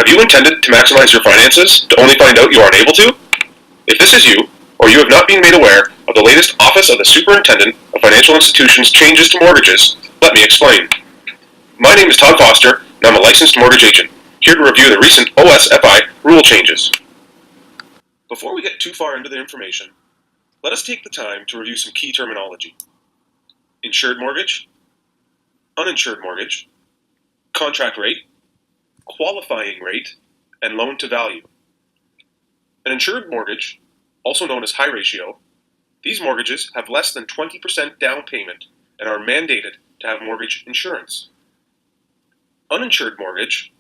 Have you intended to maximize your finances to only find out you aren't able to? If this is you, or you have not been made aware of the latest Office of the Superintendent of Financial Institutions changes to mortgages, let me explain. My name is Todd Foster, and I'm a licensed mortgage agent, here to review the recent OSFI rule changes. Before we get too far into the information, let us take the time to review some key terminology. Insured mortgage, uninsured mortgage, contract rate, qualifying rate, and loan to value. An insured mortgage, also known as high ratio, these mortgages have less than 20% down payment and are mandated to have mortgage insurance. Uninsured mortgage,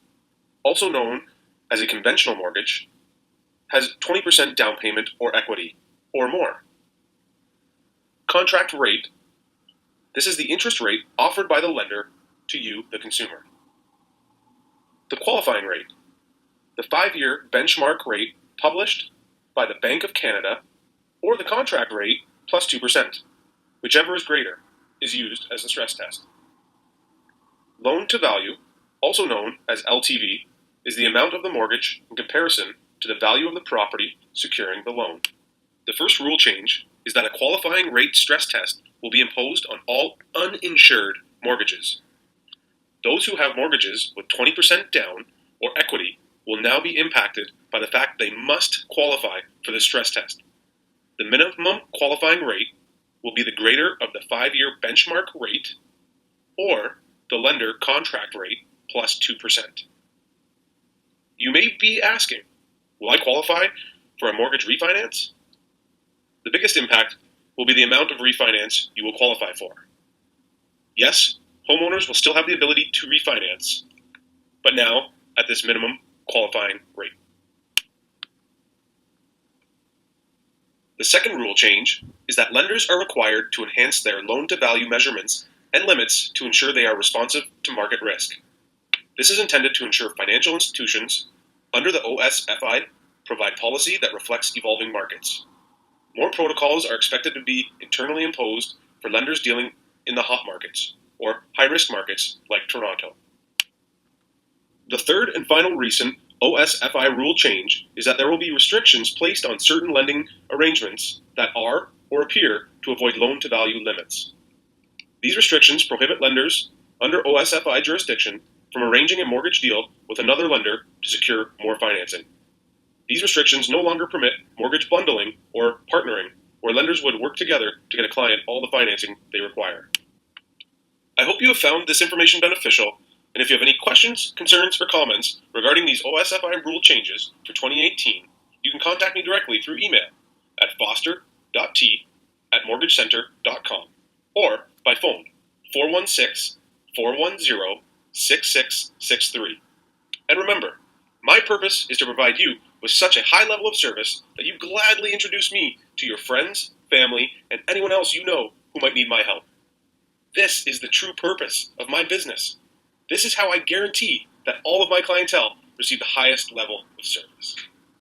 also known as a conventional mortgage, has 20% down payment or equity, or more. Contract rate, this is the interest rate offered by the lender to you, the consumer. The qualifying rate, the 5-year benchmark rate published by the Bank of Canada, or the contract rate plus 2%, whichever is greater, is used as the stress test. Loan to value, also known as LTV, is the amount of the mortgage in comparison to the value of the property securing the loan. The first rule change is that a qualifying rate stress test will be imposed on all uninsured mortgages. Those who have mortgages with 20% down or equity will now be impacted by the fact they must qualify for the stress test. The minimum qualifying rate will be the greater of the 5-year benchmark rate or the lender contract rate plus 2%. You may be asking, will I qualify for a mortgage refinance? The biggest impact will be the amount of refinance you will qualify for. Yes, homeowners will still have the ability to refinance, but now at this minimum qualifying rate. The second rule change is that lenders are required to enhance their loan-to-value measurements and limits to ensure they are responsive to market risk. This is intended to ensure financial institutions, under the OSFI, provide policy that reflects evolving markets. More protocols are expected to be internally imposed for lenders dealing in the hot markets, or high-risk markets like Toronto. The third and final recent OSFI rule change is that there will be restrictions placed on certain lending arrangements that are or appear to avoid loan-to-value limits. These restrictions prohibit lenders under OSFI jurisdiction from arranging a mortgage deal with another lender to secure more financing. These restrictions no longer permit mortgage bundling or partnering, where lenders would work together to get a client all the financing they require. I hope you have found this information beneficial, and if you have any questions, concerns, or comments regarding these OSFI rule changes for 2018, you can contact me directly through email at foster.t@mortgagecenter.com or by phone 416-410-6663. And remember, my purpose is to provide you with such a high level of service that you gladly introduce me to your friends, family, and anyone else you know who might need my help. This is the true purpose of my business. This is how I guarantee that all of my clientele receive the highest level of service.